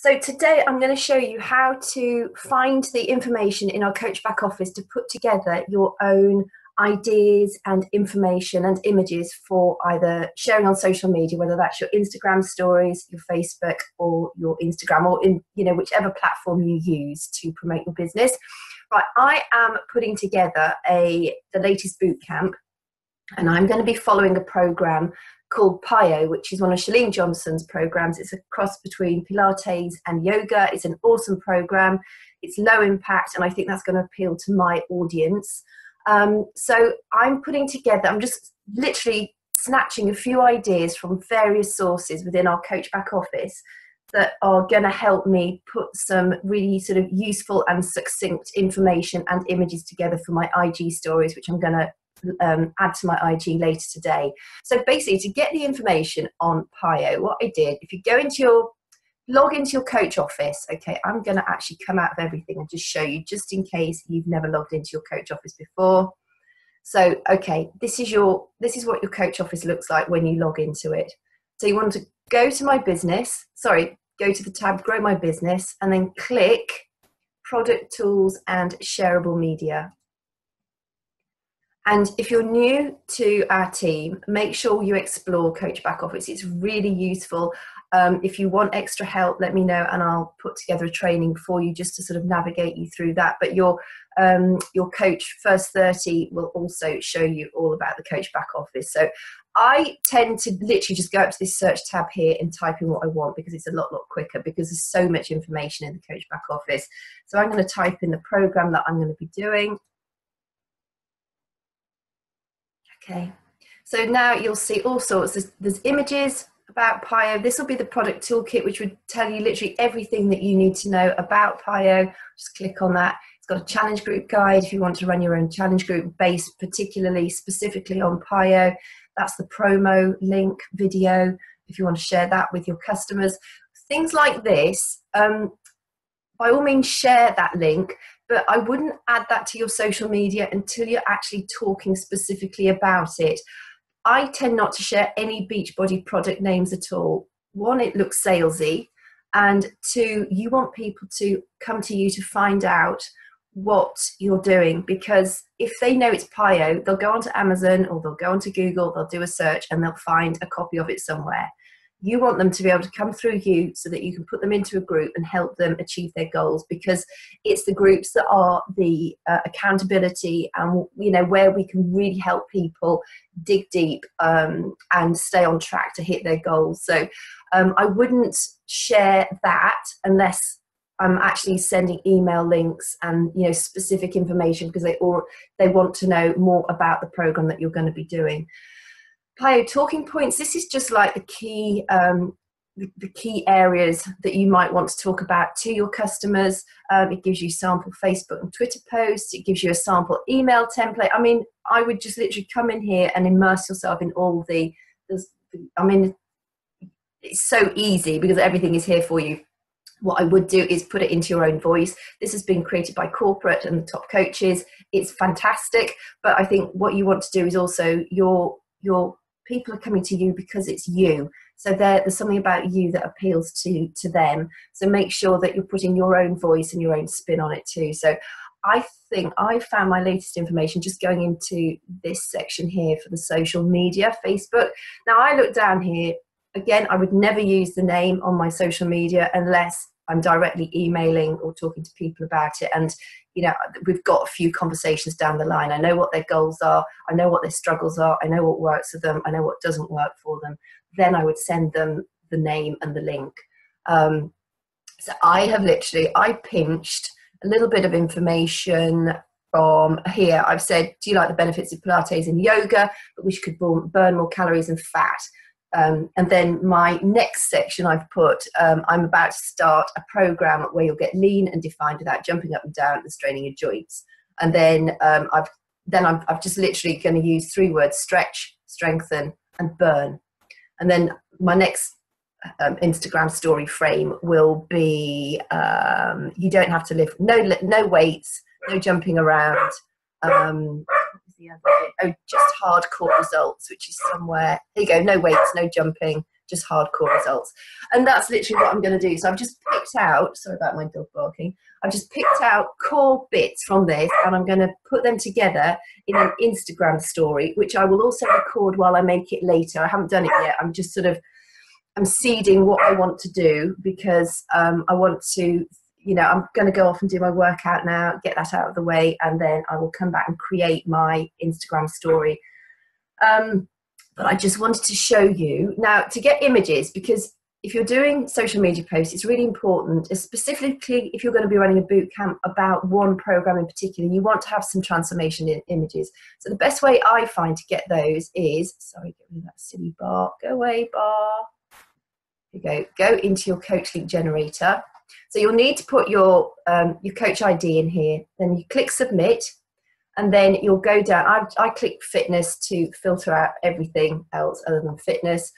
So today I'm going to show you how to find the information in our Coach Back Office to put together your own ideas and information and images for either sharing on social media, whether that's your Instagram stories, your Facebook, or your Instagram, or in whichever platform you use to promote your business. Right, I am putting together the latest boot camp, and I'm going to be following a program called PIO, which is one of Chalene Johnson's programs. It's a cross between Pilates and yoga. It's an awesome program. It's low impact, and I think that's going to appeal to my audience. So I'm just literally snatching a few ideas from various sources within our Coach Back Office that are going to help me put some really sort of useful and succinct information and images together for my IG stories, which I'm going to add to my IG later today. So basically, to get the information on PIO, what I did, if you log into your Coach Office, okay, I'm going to actually come out of everything and just show you, just in case you've never logged into your Coach Office before. So, okay, this is what your Coach Office looks like when you log into it. So you want to go to go to the tab Grow My Business, and then click Product Tools and Shareable Media. And if you're new to our team, make sure you explore Coach Back Office. It's really useful. If you want extra help, let me know and I'll put together a training for you just to sort of navigate you through that. But your Coach First 30 will also show you all about the Coach Back Office. So I tend to literally just go up to this search tab here and type in what I want, because it's a lot quicker, because there's so much information in the Coach Back Office. So I'm going to type in the program that I'm going to be doing. Okay, so now you'll see all sorts. There's images about PIO. This will be the product toolkit, which would tell you literally everything that you need to know about PIO. Just click on that. It's got a challenge group guide if you want to run your own challenge group based specifically on PIO. That's the promo link video if you want to share that with your customers. Things like this, by all means share that link, but I wouldn't add that to your social media until you're actually talking specifically about it. I tend not to share any Beachbody product names at all. One, it looks salesy, and two, you want people to come to you to find out what you're doing, because if they know it's PIO, they'll go onto Amazon or they'll go onto Google, they'll do a search and they'll find a copy of it somewhere. You want them to be able to come through you so that you can put them into a group and help them achieve their goals, because it's the groups that are the accountability and where we can really help people dig deep and stay on track to hit their goals. So I wouldn't share that unless I'm actually sending email links and specific information, because they want to know more about the program that you're going to be doing. PIO talking points. This is just like the key areas that you might want to talk about to your customers. It gives you sample Facebook and Twitter posts. It gives you a sample email template. I mean, I would just literally come in here and immerse yourself in all it's so easy because everything is here for you. What I would do is put it into your own voice. This has been created by corporate and the top coaches. It's fantastic, but I think what you want to do is also your people are coming to you because it's you. So there's something about you that appeals to them. So make sure that you're putting your own voice and your own spin on it too. So I think I found my latest information just going into this section here for the social media, Facebook. Now I look down here, again, I would never use the name on my social media unless I'm directly emailing or talking to people about it. And, we've got a few conversations down the line. I know what their goals are. I know what their struggles are. I know what works for them. I know what doesn't work for them. Then I would send them the name and the link. So I pinched a little bit of information from here. I've said, do you like the benefits of Pilates and yoga, but which could burn more calories and fat? And then my next section I've put, I'm about to start a program where you'll get lean and defined without jumping up and down and straining your joints. And then I'm just literally going to use 3 words: stretch, strengthen, and burn. And then my next Instagram story frame will be you don't have to lift, no weights, no jumping around. Just hardcore results, which is somewhere, there you go, no weights, no jumping, just hardcore results. And that's literally what I'm going to do. So I've just picked out, sorry about my dog barking, I've just picked out core bits from this, and I'm going to put them together in an Instagram story, which I will also record while I make it later. I haven't done it yet. I'm just sort of, I'm seeding what I want to do, because I want to, you know, I'm going to go off and do my workout now, get that out of the way, and then I will come back and create my Instagram story. But I just wanted to show you now to get images, because if you're doing social media posts, it's really important, specifically if you're going to be running a boot camp about one program in particular, you want to have some transformation in images. So the best way I find to get those is, sorry, get rid of that silly bar, go away bar. Here you go into your coach link generator. So you'll need to put your coach ID in here, then you click submit, and then you'll go down. I click fitness to filter out everything else other than fitness.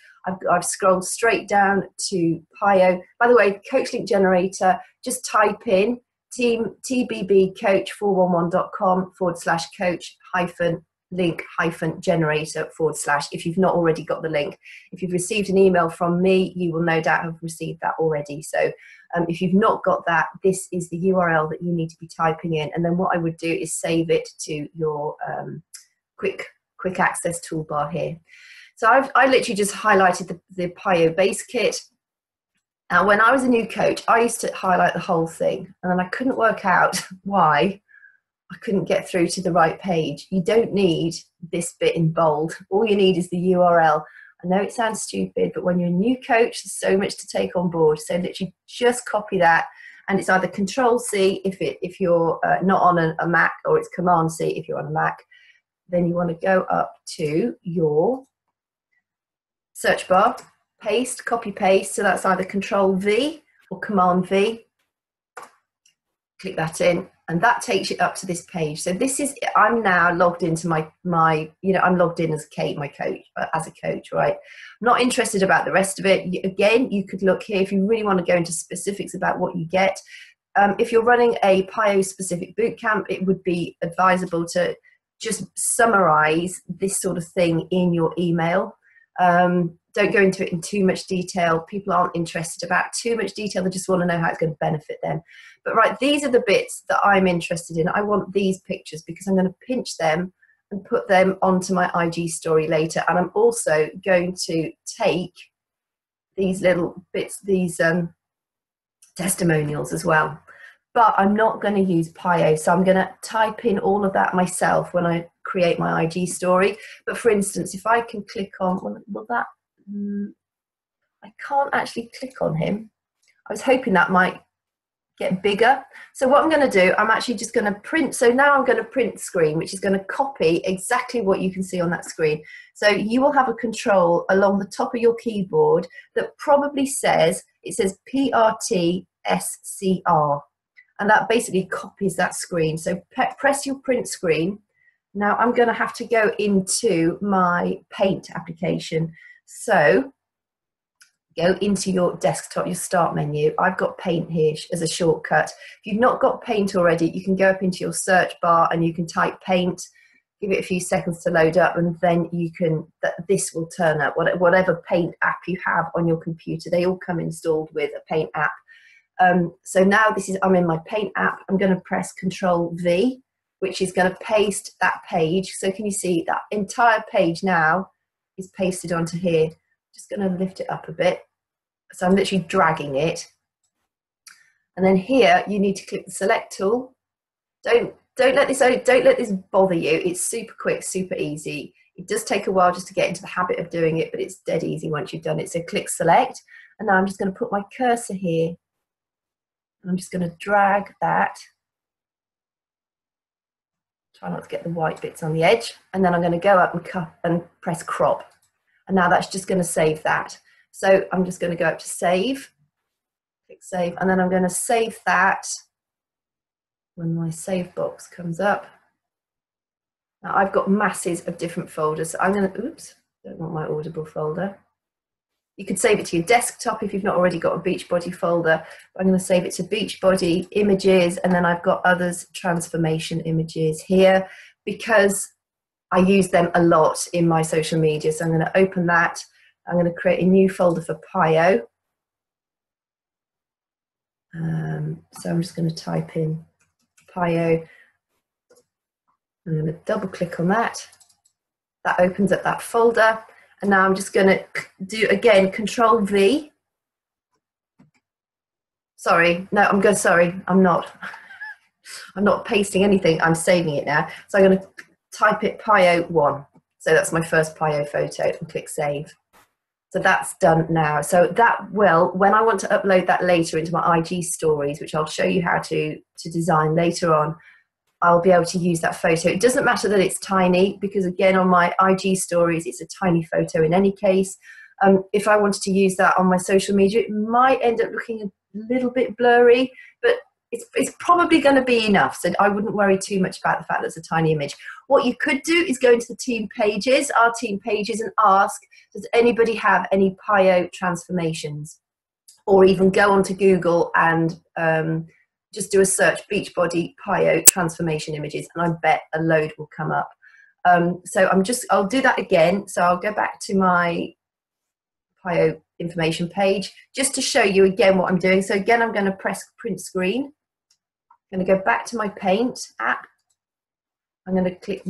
I've scrolled straight down to PIO. By the way, coach link generator, just type in tbbcoach411.com/coach-link-generator/ if you've not already got the link. If you've received an email from me, you will no doubt have received that already. So if you've not got that, this is the URL that you need to be typing in. And then what I would do is save it to your quick access toolbar here. So I literally just highlighted the PIO base kit. Now, when I was a new coach, I used to highlight the whole thing, and then I couldn't work out why I couldn't get through to the right page. You don't need this bit in bold. All you need is the URL. I know it sounds stupid, but when you're a new coach, there's so much to take on board. So literally just copy that, and it's either Control-C if you're not on a Mac, or it's Command-C if you're on a Mac. Then you want to go up to your search bar, paste, copy paste. So that's either Control-V or Command-V. Click that in, and that takes you up to this page. So this is, I'm now logged into my you know, I'm logged in as Kate, my coach, as a coach, right? I'm not interested about the rest of it. Again, you could look here if you really want to go into specifics about what you get. If you're running a PIO specific boot camp, it would be advisable to just summarize this sort of thing in your email. Don't go into it in too much detail. People aren't interested about too much detail. They just want to know how it's going to benefit them. But right, these are the bits that I'm interested in. I want these pictures because I'm going to pinch them and put them onto my IG story later. And I'm also going to take these little bits, these testimonials as well. But I'm not going to use PIO. So I'm going to type in all of that myself when I create my IG story. But for instance, if I can click on, will that, I can't actually click on him. I was hoping that might get bigger. So what I'm going to do, I'm actually just going to print. So now I'm going to print screen, which is going to copy exactly what you can see on that screen. So you will have a control along the top of your keyboard that probably says, it says PRTSCR. And that basically copies that screen. So press your print screen. Now I'm going to have to go into my Paint application. So go into your desktop, your start menu. I've got Paint here as a shortcut. If you've not got Paint already, you can go up into your search bar and you can type Paint, give it a few seconds to load up, and then you can, this will turn up, whatever Paint app you have on your computer. They all come installed with a Paint app. So now I'm in my Paint app. I'm going to press Control-V, which is going to paste that page. So can you see that entire page now is pasted onto here? Just going to lift it up a bit. So I'm literally dragging it. And then here you need to click the select tool. Don't let this bother you. It's super quick, super easy. It does take a while just to get into the habit of doing it, but it's dead easy once you've done it. So click select. And now I'm just going to put my cursor here. And I'm just going to drag that. Try not to get the white bits on the edge. And then I'm going to go up and cut and press crop. And now that's just going to save that. So I'm just going to go up to save. Click save. And then I'm going to save that when my save box comes up. Now I've got masses of different folders. So I'm going to, oops, don't want my Audible folder. You could save it to your desktop if you've not already got a Beachbody folder. I'm going to save it to Beachbody images, and then I've got others, transformation images here, because I use them a lot in my social media. So I'm going to open that. I'm going to create a new folder for PIO. So I'm just going to type in PIO. I'm going to double click on that. That opens up that folder. And now I'm just going to do, again, Control V. Sorry, no, I'm not. I'm not pasting anything, I'm saving it now. So I'm going to type it PIO1. So that's my first PIO photo, and click Save. So that's done now. So that will, when I want to upload that later into my IG stories, which I'll show you how to design later on, I'll be able to use that photo. It doesn't matter that it's tiny, because again, on my IG stories, it's a tiny photo in any case. If I wanted to use that on my social media, it might end up looking a little bit blurry, but it's probably going to be enough. So I wouldn't worry too much about the fact that it's a tiny image. What you could do is go into the team pages, our team pages, and ask, does anybody have any PIO transformations? Or even go onto Google and just do a search, Beachbody PIO transformation images, and I bet a load will come up. So I'll do that again. So I'll go back to my PIO information page just to show you again what I'm doing. So again, I'm going to press print screen. I'm going to go back to my Paint app. I'm going to click,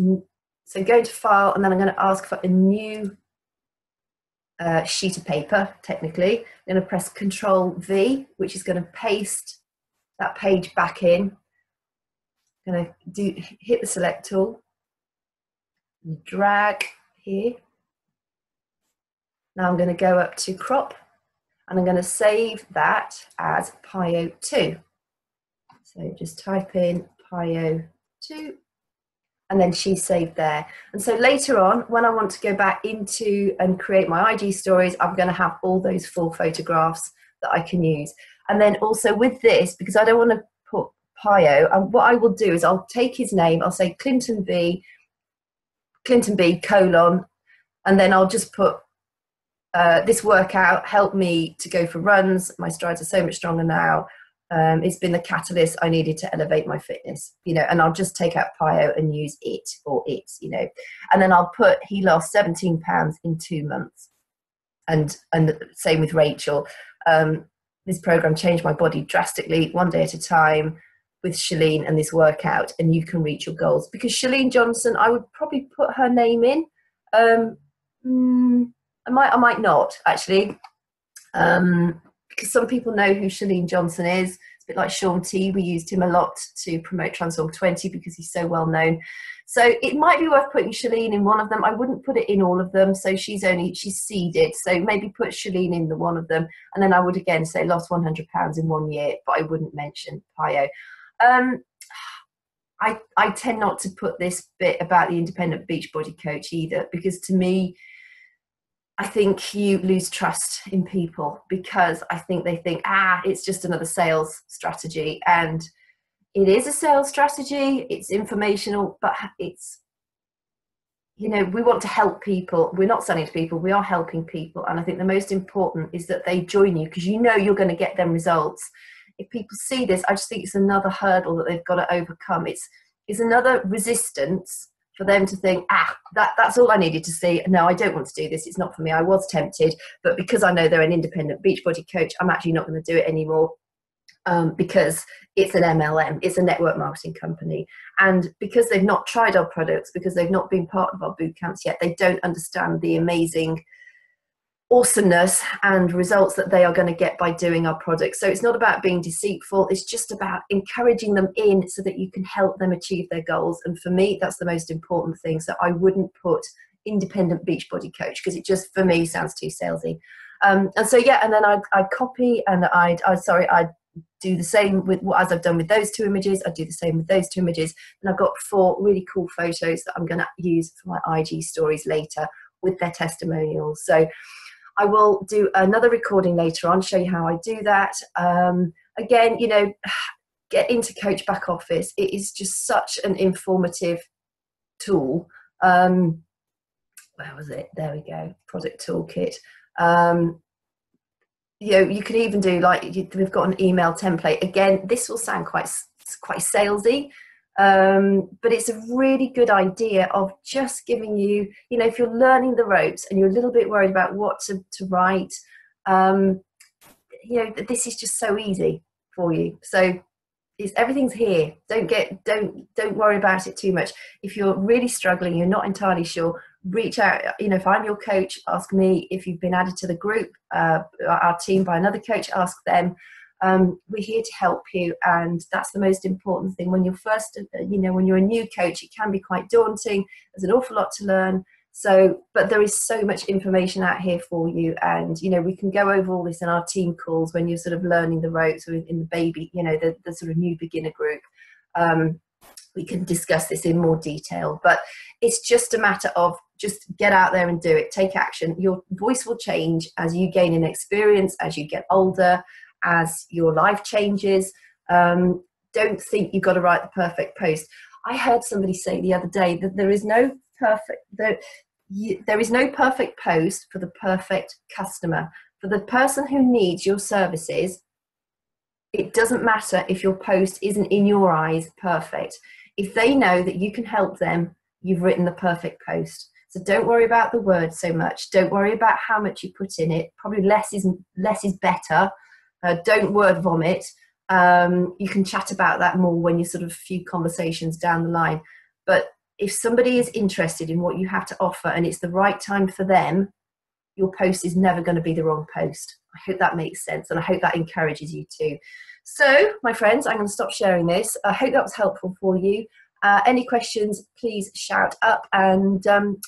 so go to File, and then I'm going to ask for a new sheet of paper, technically. I'm going to press Control V, which is going to paste that page back in. I'm going to hit the select tool, and drag here. Now I'm going to go up to crop, and I'm going to save that as PIO2. So just type in PIO2, and then she's saved there. And so later on, when I want to go back into and create my IG stories, I'm going to have all those full photographs that I can use. And then also with this, because I don't want to put PIO, and what I will do is I'll take his name, I'll say Clinton B, colon, and then I'll just put this workout helped me to go for runs. My strides are so much stronger now. It's been the catalyst I needed to elevate my fitness, you know, and I'll just take out PIO and use it or its, you know, and then I'll put he lost 17 pounds in 2 months. And same with Rachel. This program changed my body drastically, one day at a time, with Shalene and this workout, and you can reach your goals. Because Shalene Johnson, I would probably put her name in. I might not, actually. Because some people know who Shalene Johnson is. It's a bit like Sean T. We used him a lot to promote Transform 20 because he's so well known. So it might be worth putting Shalene in one of them. I wouldn't put it in all of them. So she's seeded. So maybe put Shalene in the one of them. And then I would again say lost 100 pounds in 1 year, but I wouldn't mention PIO. I tend not to put this bit about the independent Beachbody coach either, because to me, I think you lose trust in people, because I think they think, it's just another sales strategy. And it is a sales strategy. It's informational, but it's, you know, we want to help people. We're not selling to people. We are helping people. And I think the most important is that they join you, because you know you're going to get them results. If people see this, I just think it's another hurdle that they've got to overcome. It's another resistance for them to think, that's all I needed to see. No, I don't want to do this. It's not for me. I was tempted, but because I know they're an independent Beachbody coach, I'm actually not going to do it anymore, because it's an MLM. It's a network marketing company. And because they've not tried our products, because they've not been part of our boot camps yet, they don't understand the amazing awesomeness and results that they are going to get by doing our products. So it's not about being deceitful. It's just about encouraging them in so that you can help them achieve their goals. And for me, that's the most important thing. So I wouldn't put independent Beachbody coach, because it just, for me, sounds too salesy. And so, yeah, and then I'd copy, and I'd do the same with, as I've done with those two images, I'd do the same with those two images. And I've got 4 really cool photos that I'm going to use for my IG stories later with their testimonials. So I will do another recording later on, show you how I do that. Again, you know, get into Coach Back Office. It is just such an informative tool. Where was it? There we go. Product Toolkit. You know, you can even do, like, we've got an email template. Again, this will sound quite salesy, But it's a really good idea of just giving you, you know, if you're learning the ropes and you're a little bit worried about what to write, you know, this is just so easy for you. So everything's here. Don't worry about it too much. If you're really struggling, you're not entirely sure, reach out. You know, if I'm your coach, ask me. If you've been added to the group, our team by another coach, ask them. We're here to help you, and that's the most important thing. When you're first, you know, when you're a new coach, it can be quite daunting. There's an awful lot to learn. So, but there is so much information out here for you, and you know, we can go over all this in our team calls when you're sort of learning the ropes, or in the baby, you know, the sort of new beginner group. We can discuss this in more detail, but it's just a matter of just get out there and do it. Take action. Your voice will change as you gain in experience, as you get older, as your life changes. Don't think you've got to write the perfect post. I heard somebody say the other day that there is no perfect post for the perfect customer. For the person who needs your services, it doesn't matter if your post isn't in your eyes perfect. If they know that you can help them, you've written the perfect post. So don't worry about the words so much. Don't worry about how much you put in it. Probably less is better. Don't word vomit. You can chat about that more when you're sort of a few conversations down the line. But if somebody is interested in what you have to offer and it's the right time for them, your post is never going to be the wrong post. I hope that makes sense, and I hope that encourages you too. So, my friends, I'm going to stop sharing this. I hope that was helpful for you. Any questions, please shout up, and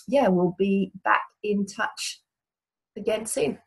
yeah, we'll be back in touch again soon.